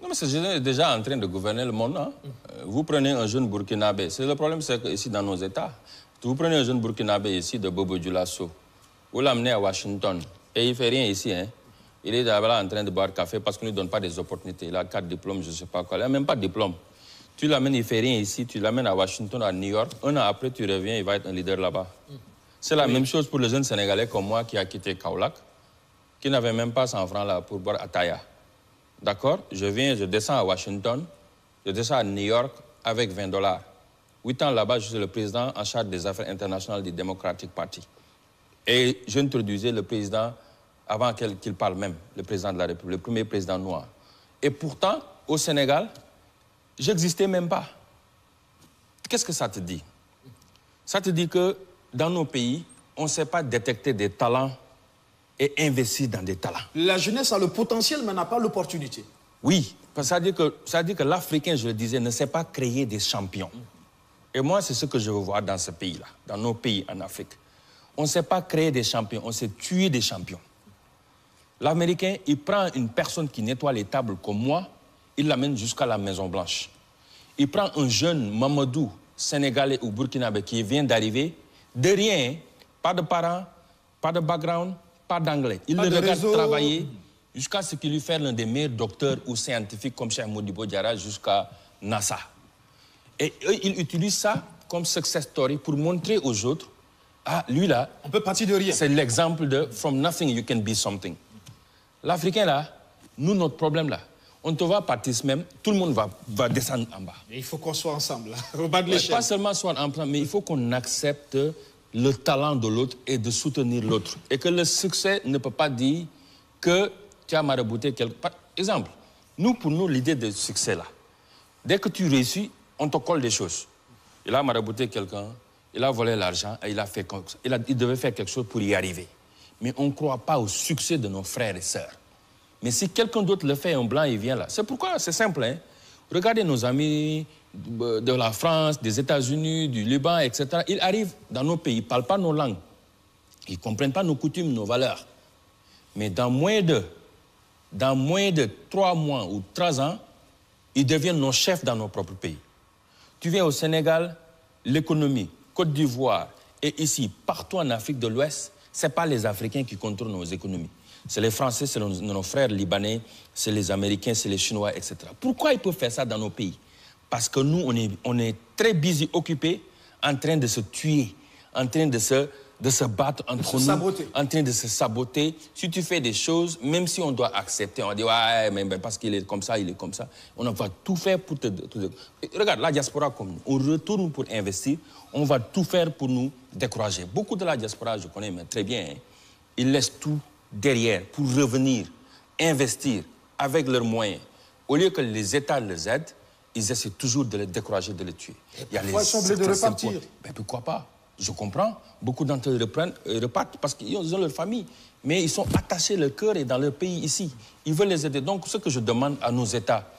Non, mais ce jeune est déjà en train de gouverner le monde. Hein? Vous prenez un jeune burkinabé. Le problème, c'est qu'ici, dans nos États, vous prenez un jeune burkinabé ici de Bobo Dioulasso, vous l'amenez à Washington, et il ne fait rien ici. Hein? Il est là en train de boire café parce qu'on ne lui donne pas des opportunités. Il a 4 diplômes, je ne sais pas quoi. Il n'a même pas de diplôme. Tu l'amènes, il ne fait rien ici. Tu l'amènes à Washington, à New York. Un an après, tu reviens, il va être un leader là-bas. C'est la même chose pour le jeune Sénégalais comme moi qui a quitté Kaolack, qui n'avait même pas 100 francs là pour boire à Taya. D'accord? Je viens, je descends à Washington, je descends à New York avec $20. 8 ans là-bas, je suis le président en charge des affaires internationales du Democratic Party. Et j'introduisais le président, avant qu'il parle même, le président de la République, le premier président noir. Et pourtant, au Sénégal, j'existais même pas. Qu'est-ce que ça te dit? Ça te dit que dans nos pays, on ne sait pas détecter des talents et investir dans des talents. La jeunesse a le potentiel, mais n'a pas l'opportunité. Oui, parce que ça veut dire que l'Africain, je le disais, ne sait pas créer des champions. Et moi, c'est ce que je veux voir dans ce pays-là, dans nos pays en Afrique. On ne sait pas créer des champions, on sait tuer des champions. L'Américain, il prend une personne qui nettoie les tables comme moi, il l'amène jusqu'à la Maison-Blanche. Il prend un jeune Mamadou, Sénégalais ou Burkinabé qui vient d'arriver, de rien, pas de parents, pas de background, pas d'anglais. Il le regarde travailler jusqu'à ce qu'il lui fasse l'un des meilleurs docteurs ou scientifiques comme Cheikh Modibo Diarra jusqu'à NASA. Et eux, ils utilisent ça comme success story pour montrer aux autres, ah, lui là, on peut partir de rien. C'est l'exemple de from nothing you can be something. L'Africain là, nous, notre problème là, on te voit partir même, tout le monde va descendre en bas. Et il faut qu'on soit ensemble, là, au bas de l'échelle. Pas seulement soit ensemble, mais il faut qu'on accepte le talent de l'autre et de soutenir l'autre. Et que le succès ne peut pas dire que tu as marabouté quelque part. Exemple, nous, pour nous, l'idée de succès là, dès que tu réussis, on te colle des choses. Il a marabouté quelqu'un, il a volé l'argent et il a fait comme ça. Il devait faire quelque chose pour y arriver. Mais on ne croit pas au succès de nos frères et sœurs. Mais si quelqu'un d'autre le fait, un blanc, il vient là. C'est pourquoi, c'est simple, hein. Regardez nos amis de la France, des États-Unis, du Liban, etc. Ils arrivent dans nos pays, ils ne parlent pas nos langues. Ils ne comprennent pas nos coutumes, nos valeurs. Mais dans moins de 3 mois ou 3 ans, ils deviennent nos chefs dans nos propres pays. Tu viens au Sénégal, l'économie, Côte d'Ivoire et ici, partout en Afrique de l'Ouest, ce n'est pas les Africains qui contrôlent nos économies. C'est les Français, c'est nos frères libanais, c'est les Américains, c'est les Chinois, etc. Pourquoi ils peuvent faire ça dans nos pays? Parce que nous, on est très busy, occupés, en train de se tuer, en train de se battre entre nous, en train de se saboter. Si tu fais des choses, même si on doit accepter, on va dire, ouais, mais parce qu'il est comme ça, il est comme ça. On va tout faire pour te... Regarde, la diaspora comme nous, on retourne pour investir, on va tout faire pour nous décourager. Beaucoup de la diaspora, je connais mais très bien, hein, ils laissent tout derrière pour revenir, investir avec leurs moyens. Au lieu que les États les aident, ils essaient toujours de les décourager, de les tuer. Il y a les de repartir. Ben, pourquoi pas? Je comprends. Beaucoup d'entre eux repartent parce qu'ils ont leur famille. Mais ils sont attachés, leur cœur est dans leur pays ici. Ils veulent les aider. Donc, ce que je demande à nos États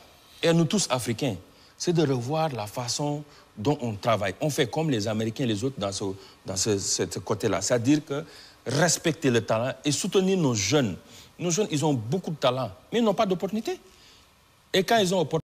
et à nous tous Africains, c'est de revoir la façon dont on travaille. On fait comme les Américains et les autres dans ce côté-là. C'est-à-dire que respecter le talent et soutenir nos jeunes. Nos jeunes, ils ont beaucoup de talent, mais ils n'ont pas d'opportunité. Et quand ils ont